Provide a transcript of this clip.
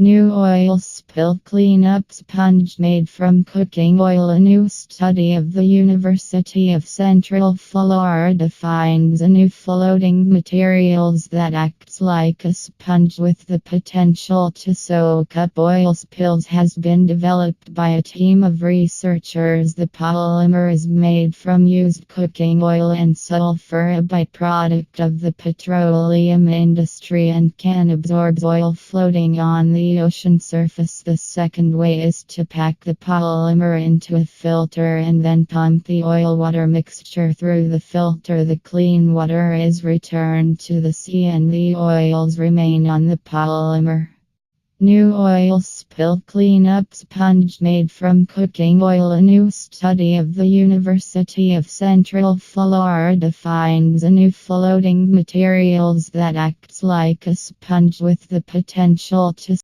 New oil spill cleanup sponge made from cooking oil. A new study of the University of Central Florida finds a new floating materials that acts like a sponge with the potential to soak up oil spills has been developed by a team of researchers. The polymer is made from used cooking oil and sulfur, a byproduct of the petroleum industry, and can absorb oil floating on the ocean surface. The second way is to pack the polymer into a filter and then pump the oil-water mixture through the filter. The clean water is returned to the sea and the oils remain on the polymer. New oil spill cleanup sponge made from cooking oil. A new study of the University of Central Florida finds a new floating materials that acts like a sponge with the potential to